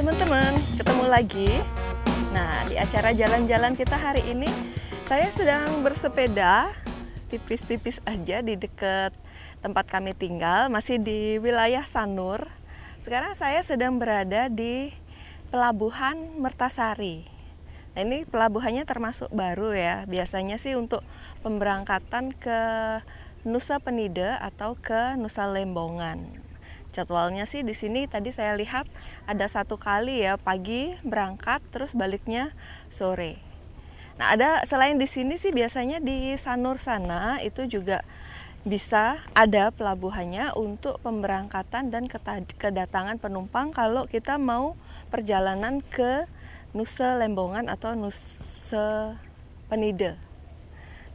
teman-teman, ketemu lagi. Nah, di acara jalan-jalan kita hari ini, saya sedang bersepeda tipis-tipis aja di dekat tempat kami tinggal, masih di wilayah Sanur. Sekarang saya sedang berada di Pelabuhan Mertasari. Nah, ini pelabuhannya termasuk baru ya. Biasanya sih untuk pemberangkatan ke Nusa Penida atau ke Nusa Lembongan. Jadwalnya sih di sini tadi saya lihat ada satu kali ya, pagi berangkat terus baliknya sore. Nah, ada selain di sini sih biasanya di Sanur sana itu juga bisa ada pelabuhannya untuk pemberangkatan dan kedatangan penumpang kalau kita mau perjalanan ke Nusa Lembongan atau Nusa Penida.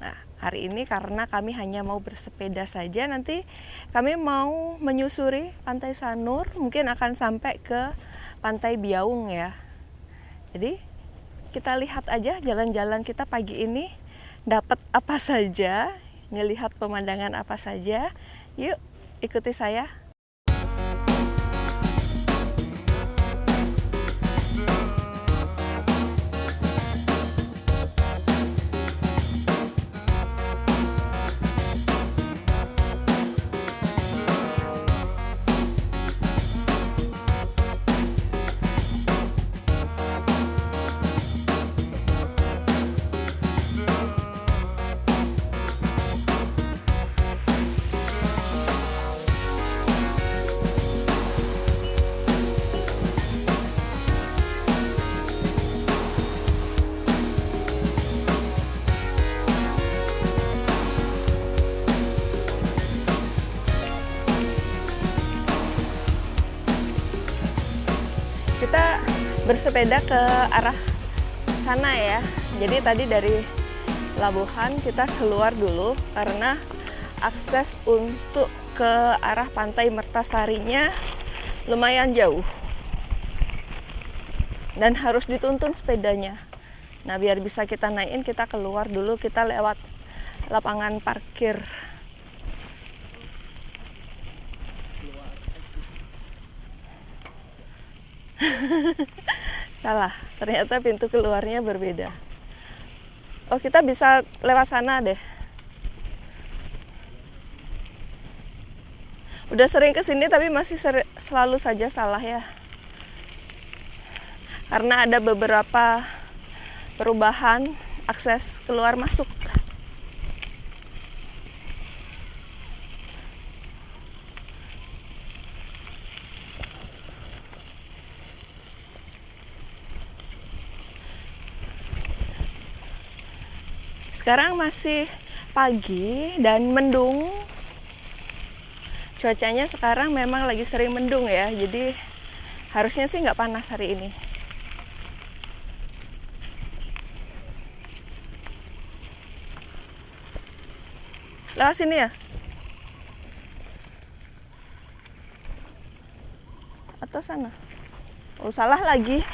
Nah, hari ini karena kami hanya mau bersepeda saja, nanti kami mau menyusuri Pantai Sanur, mungkin akan sampai ke Pantai Biaung ya. Jadi kita lihat aja jalan-jalan kita pagi ini dapat apa saja, ngelihat pemandangan apa saja. Yuk, ikuti saya. Kita bersepeda ke arah sana ya. Jadi tadi dari pelabuhan kita keluar dulu karena akses untuk ke arah Pantai Mertasarinya lumayan jauh dan harus dituntun sepedanya. Nah, biar bisa kita naikin, kita keluar dulu, kita lewat lapangan parkir. Salah, ternyata pintu keluarnya berbeda. Oh, kita bisa lewat sana deh. Udah sering kesini tapi masih selalu saja salah ya. Karena ada beberapa perubahan akses keluar masuk. Sekarang masih pagi dan mendung. Cuacanya sekarang memang lagi sering mendung ya, jadi harusnya sih nggak panas hari ini. Lewat sini ya? Atau sana? Oh, salah lagi.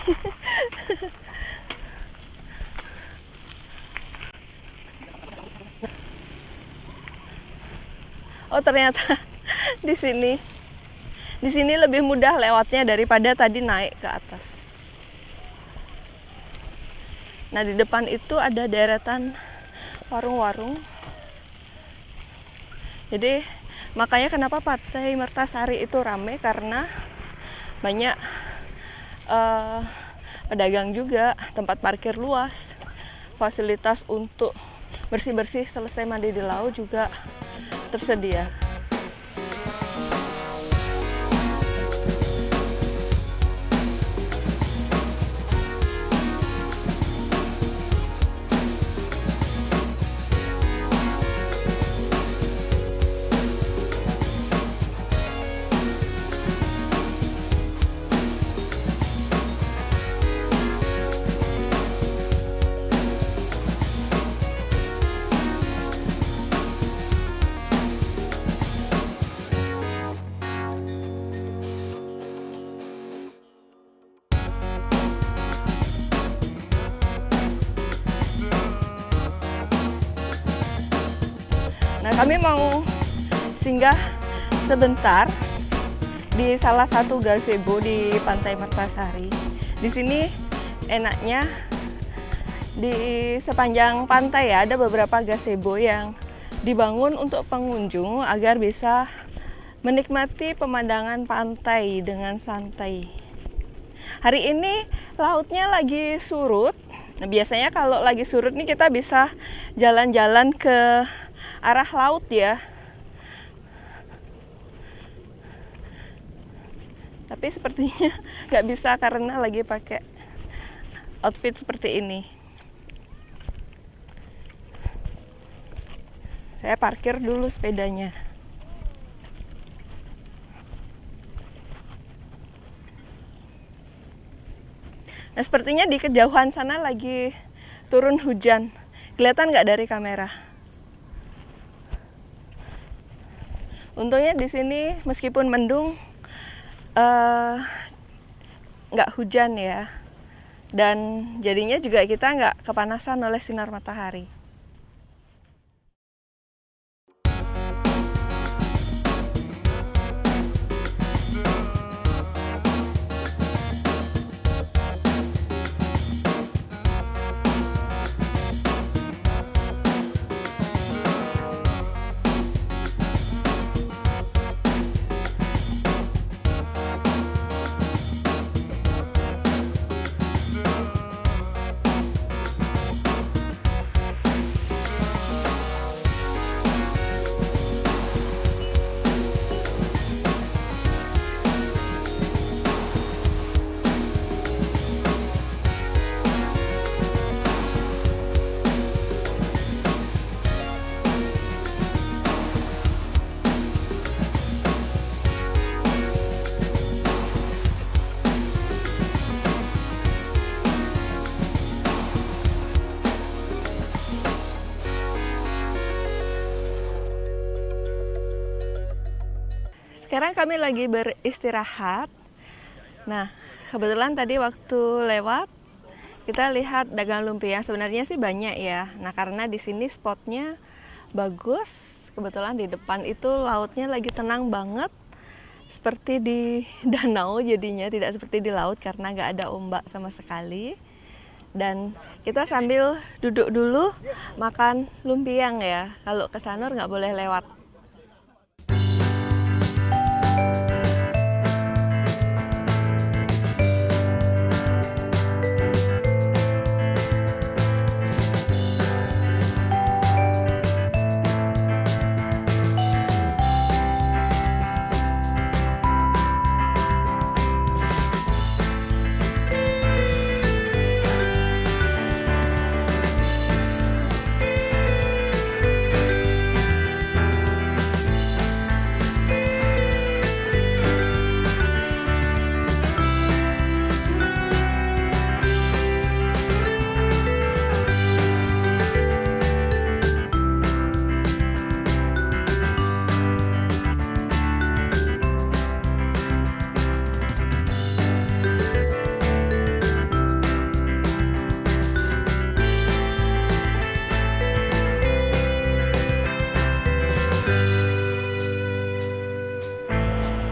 Oh, ternyata di sini. Di sini lebih mudah lewatnya daripada tadi naik ke atas. Nah, di depan itu ada deretan warung-warung. Jadi, makanya kenapa Pantai Mertasari itu ramai karena banyak pedagang juga, tempat parkir luas, fasilitas untuk bersih-bersih selesai mandi di laut juga tersedia. Nah, kami mau singgah sebentar di salah satu gazebo di Pantai Mertasari. Di sini enaknya di sepanjang pantai ya, ada beberapa gazebo yang dibangun untuk pengunjung agar bisa menikmati pemandangan pantai dengan santai. Hari ini lautnya lagi surut. Nah, biasanya kalau lagi surut nih kita bisa jalan-jalan ke arah laut ya. Tapi sepertinya nggak bisa karena lagi pakai outfit seperti ini. Saya parkir dulu sepedanya. Nah, sepertinya di kejauhan sana lagi turun hujan. Kelihatan nggak dari kamera? Untungnya di sini meskipun mendung, nggak hujan ya. Dan jadinya juga kita nggak kepanasan oleh sinar matahari. Sekarang kami lagi beristirahat. Nah, kebetulan tadi waktu lewat kita lihat dagang lumpia. Sebenarnya sih banyak ya. Nah, karena di sini spotnya bagus. Kebetulan di depan itu lautnya lagi tenang banget. Seperti di danau jadinya, tidak seperti di laut karena nggak ada ombak sama sekali. Dan kita sambil duduk dulu makan lumpiang ya. Kalau ke Sanur nggak boleh lewat.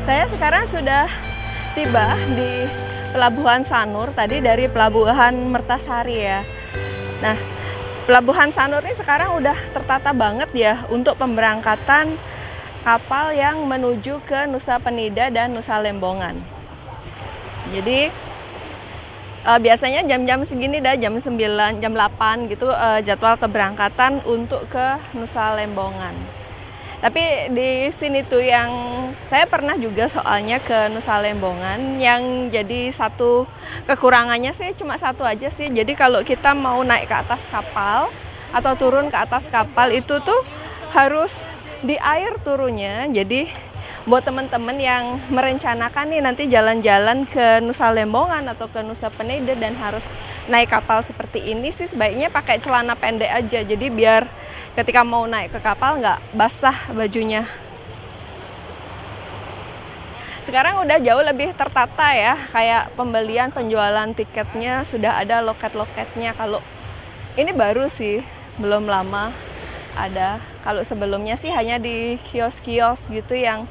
Saya sekarang sudah tiba di Pelabuhan Sanur, tadi dari Pelabuhan Mertasari ya. Nah, Pelabuhan Sanur ini sekarang udah tertata banget ya untuk pemberangkatan kapal yang menuju ke Nusa Penida dan Nusa Lembongan. Jadi biasanya jam-jam segini dah, jam 9, jam 8 gitu jadwal keberangkatan untuk ke Nusa Lembongan. Tapi di sini tuh yang saya pernah juga soalnya ke Nusa Lembongan, yang jadi satu kekurangannya sih cuma satu aja sih. Jadi kalau kita mau naik ke atas kapal atau turun ke atas kapal itu tuh harus di air turunnya. Jadi buat teman-teman yang merencanakan nih nanti jalan-jalan ke Nusa Lembongan atau ke Nusa Penida dan harus naik kapal seperti ini sih sebaiknya pakai celana pendek aja. Jadi biar ketika mau naik ke kapal nggak basah bajunya. Sekarang udah jauh lebih tertata ya, kayak pembelian penjualan tiketnya sudah ada loket-loketnya. Kalau ini baru sih, belum lama ada. Kalau sebelumnya sih hanya di kios-kios gitu yang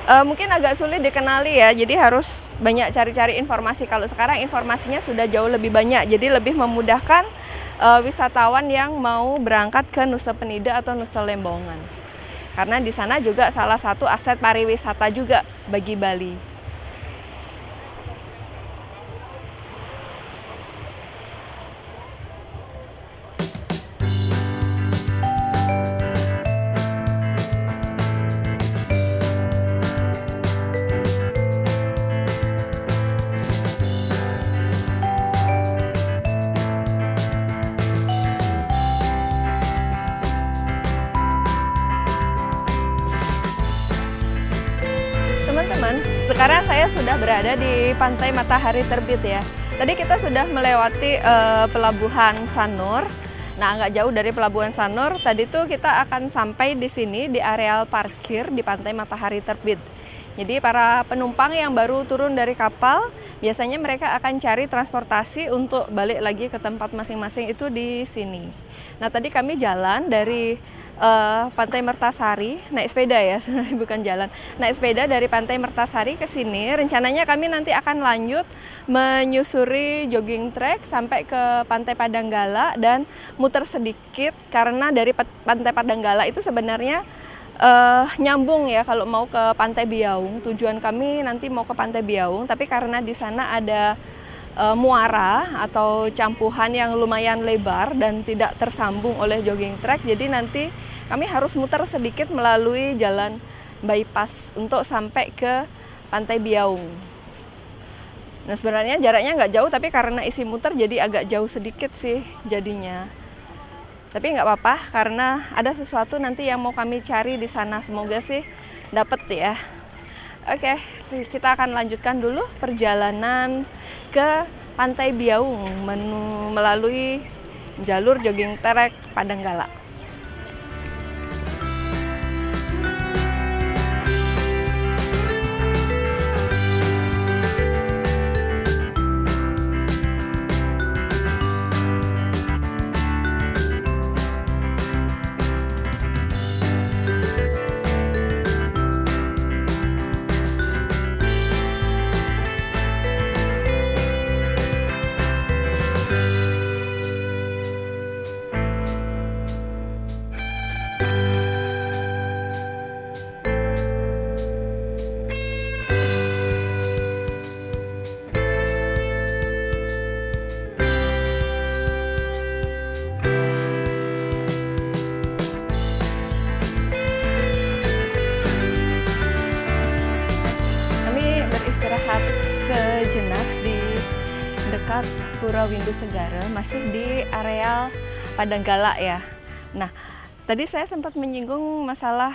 Mungkin agak sulit dikenali ya, jadi harus banyak cari-cari informasi. Kalau sekarang informasinya sudah jauh lebih banyak, jadi lebih memudahkan wisatawan yang mau berangkat ke Nusa Penida atau Nusa Lembongan. Karena di sana juga salah satu aset pariwisata juga bagi Bali. Teman-teman, sekarang saya sudah berada di Pantai Matahari Terbit ya. Tadi kita sudah melewati Pelabuhan Sanur. Nah, nggak jauh dari Pelabuhan Sanur, tadi tuh kita akan sampai di sini di areal parkir di Pantai Matahari Terbit. Jadi para penumpang yang baru turun dari kapal, biasanya mereka akan cari transportasi untuk balik lagi ke tempat masing-masing itu di sini. Nah, tadi kami jalan dari Pantai Mertasari, naik sepeda ya, sebenarnya bukan jalan. Naik sepeda dari Pantai Mertasari ke sini. Rencananya kami nanti akan lanjut menyusuri jogging track sampai ke Pantai Padanggala dan muter sedikit karena dari Pantai Padanggala itu sebenarnya nyambung ya kalau mau ke Pantai Biaung. Tujuan kami nanti mau ke Pantai Biaung, tapi karena di sana ada muara atau campuhan yang lumayan lebar dan tidak tersambung oleh jogging track, jadi nanti kami harus muter sedikit melalui jalan bypass untuk sampai ke Pantai Biaung. Nah, sebenarnya jaraknya nggak jauh, tapi karena isi muter jadi agak jauh sedikit sih jadinya. Tapi nggak apa-apa karena ada sesuatu nanti yang mau kami cari di sana. Semoga sih dapet ya. Oke, kita akan lanjutkan dulu perjalanan ke Pantai Biaung melalui jalur jogging track Padanggala. Sejenak di dekat Pura Windu Segara, masih di areal Padanggala ya. Nah, tadi saya sempat menyinggung masalah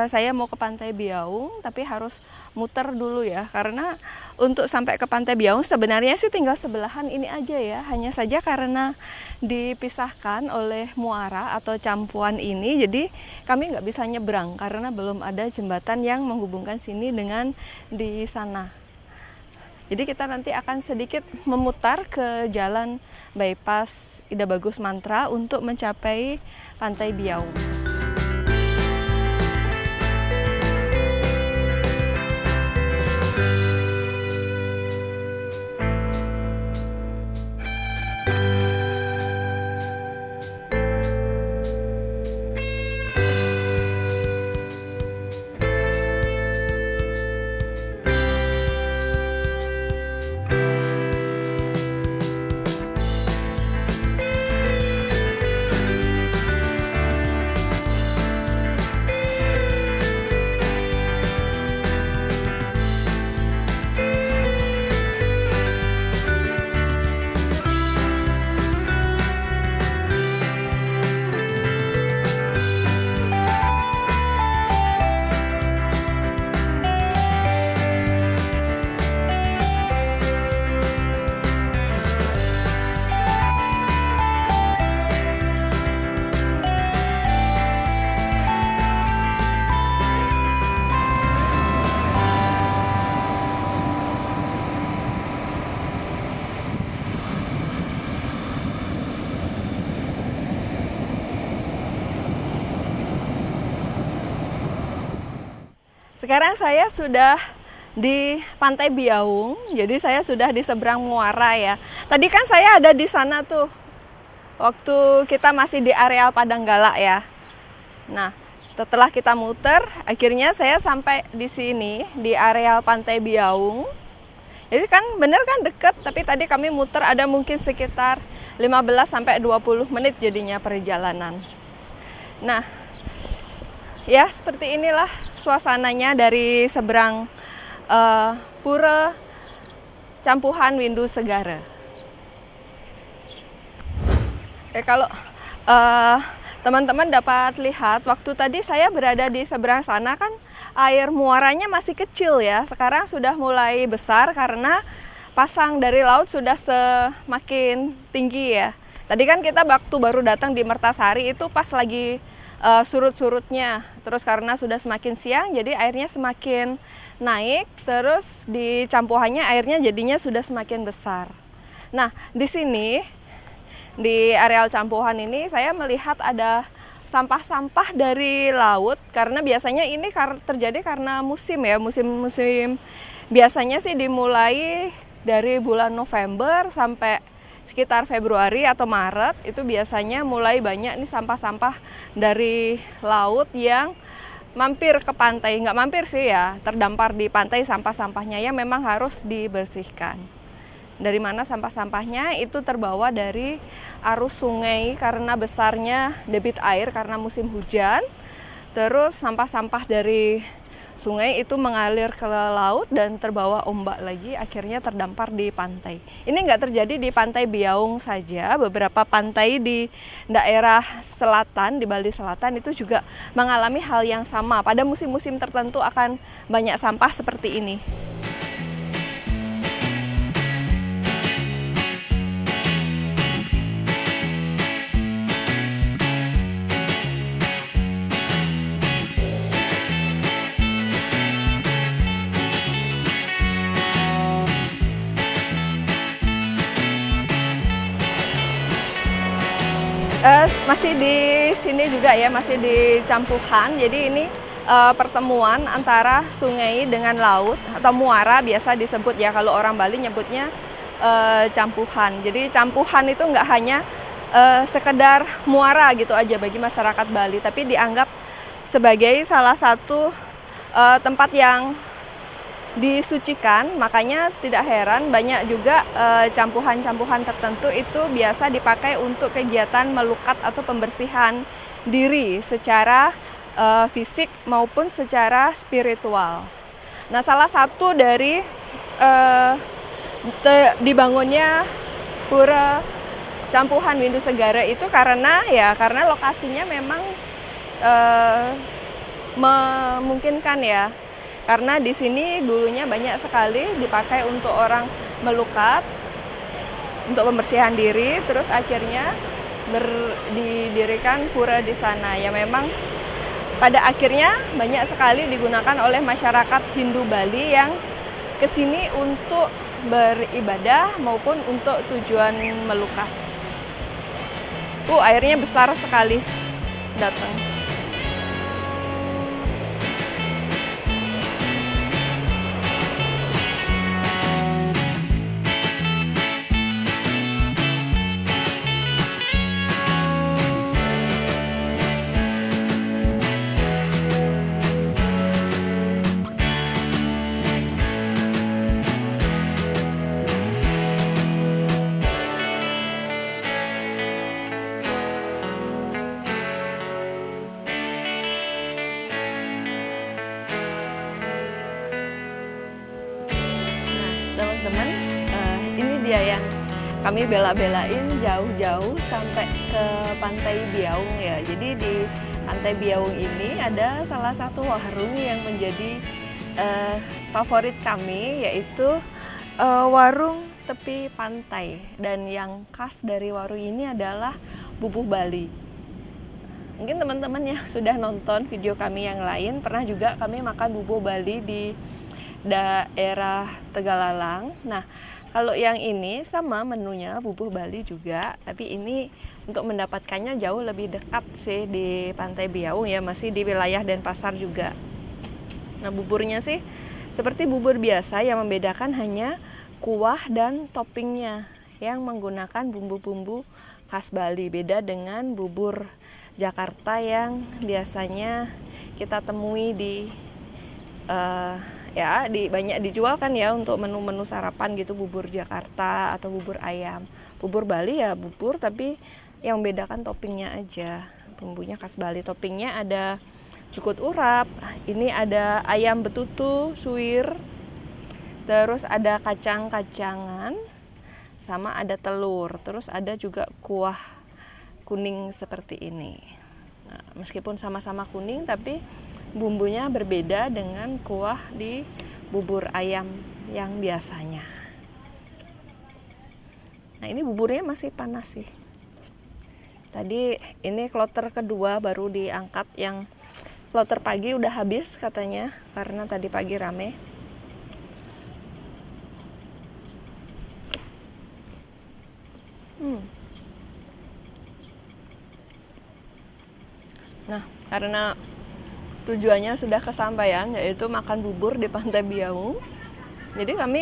saya mau ke Pantai Biaung, tapi harus muter dulu ya, karena untuk sampai ke Pantai Biaung sebenarnya sih tinggal sebelahan ini aja ya. Hanya saja karena dipisahkan oleh muara atau campuan ini, jadi kami nggak bisa nyebrang karena belum ada jembatan yang menghubungkan sini dengan di sana. Jadi kita nanti akan sedikit memutar ke jalan bypass Ida Bagus Mantra untuk mencapai Pantai Biaung. Sekarang saya sudah di Pantai Biaung, jadi saya sudah di seberang muara ya. Tadi kan saya ada di sana tuh, waktu kita masih di areal Padanggala ya. Nah, setelah kita muter, akhirnya saya sampai di sini, di areal Pantai Biaung. Jadi kan bener kan deket, tapi tadi kami muter ada mungkin sekitar 15-20 menit jadinya perjalanan. Nah, ya seperti inilah suasananya dari seberang Pura Campuhan Windu Segara. Kalau teman-teman dapat lihat, waktu tadi saya berada di seberang sana kan air muaranya masih kecil ya. Sekarang sudah mulai besar karena pasang dari laut sudah semakin tinggi ya. Tadi kan kita waktu baru datang di Mertasari itu pas lagi surut-surutnya. Terus karena sudah semakin siang jadi airnya semakin naik, terus di campuhannya airnya jadinya sudah semakin besar. Nah, di sini di areal campuhan ini saya melihat ada sampah-sampah dari laut karena biasanya ini terjadi karena musim ya, musim biasanya sih dimulai dari bulan November sampai sekitar Februari atau Maret, itu biasanya mulai banyak nih sampah-sampah dari laut yang mampir ke pantai. Nggak mampir sih ya, terdampar di pantai sampah-sampahnya yang memang harus dibersihkan. Dari mana sampah-sampahnya? Itu terbawa dari arus sungai karena besarnya debit air karena musim hujan. Terus sampah-sampah dari sungai itu mengalir ke laut dan terbawa ombak lagi, akhirnya terdampar di pantai. Ini nggak terjadi di Pantai Biaung saja, beberapa pantai di daerah selatan, di Bali Selatan itu juga mengalami hal yang sama. Pada musim-musim tertentu akan banyak sampah seperti ini. Masih di sini juga ya, masih di campuhan. Jadi ini pertemuan antara sungai dengan laut atau muara biasa disebut ya, kalau orang Bali nyebutnya campuhan. Jadi campuhan itu nggak hanya sekedar muara gitu aja bagi masyarakat Bali, tapi dianggap sebagai salah satu tempat yang disucikan. Makanya tidak heran banyak juga campuhan-campuhan tertentu itu biasa dipakai untuk kegiatan melukat atau pembersihan diri secara fisik maupun secara spiritual. Nah, salah satu dari dibangunnya Pura Campuhan Windu Segara itu karena lokasinya memang memungkinkan ya. Karena di sini dulunya banyak sekali dipakai untuk orang melukat, untuk pembersihan diri, terus akhirnya didirikan pura di sana. Ya memang pada akhirnya banyak sekali digunakan oleh masyarakat Hindu Bali yang ke sini untuk beribadah maupun untuk tujuan melukat. Airnya besar sekali datang. Teman-teman, ini dia yang kami bela-belain jauh-jauh sampai ke Pantai Biaung ya. Jadi di Pantai Biaung ini ada salah satu warung yang menjadi favorit kami, yaitu warung tepi pantai. Dan yang khas dari warung ini adalah bubuh Bali. Mungkin teman-teman yang sudah nonton video kami yang lain pernah juga kami makan bubuh Bali di daerah Tegalalang. Nah, kalau yang ini sama menunya bubuh Bali juga, tapi ini untuk mendapatkannya jauh lebih dekat sih di Pantai Biaung ya, masih di wilayah Denpasar juga. Nah, buburnya sih seperti bubur biasa, yang membedakan hanya kuah dan toppingnya yang menggunakan bumbu-bumbu khas Bali. Beda dengan bubur Jakarta yang biasanya kita temui di banyak dijual kan ya untuk menu-menu sarapan gitu, bubur Jakarta atau bubur ayam. Bubur Bali ya bubur, tapi yang membedakan toppingnya aja. Bumbunya khas Bali. Toppingnya ada cukut urap, ini ada ayam betutu, suwir, terus ada kacang-kacangan, sama ada telur, terus ada juga kuah kuning seperti ini. Nah, meskipun sama-sama kuning, tapi bumbunya berbeda dengan kuah di bubur ayam yang biasanya. Nah, ini buburnya masih panas sih. Tadi ini kloter kedua baru diangkat, yang kloter pagi udah habis katanya karena tadi pagi rame. Nah, karena tujuannya sudah kesampaian, yaitu makan bubur di Pantai Biaung. Jadi kami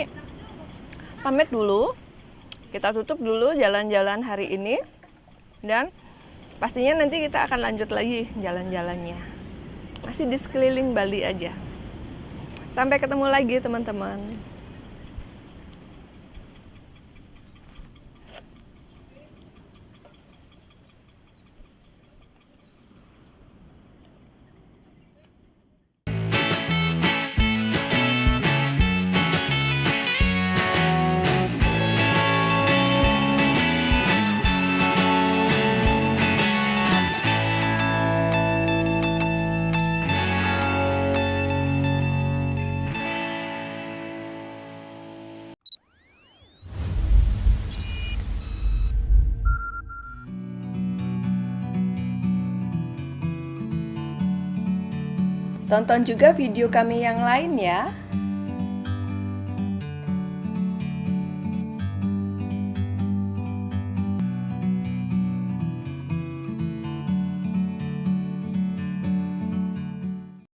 pamit dulu. Kita tutup dulu jalan-jalan hari ini. Dan pastinya nanti kita akan lanjut lagi jalan-jalannya. Masih di sekeliling Bali aja. Sampai ketemu lagi teman-teman. Tonton juga video kami yang lain ya.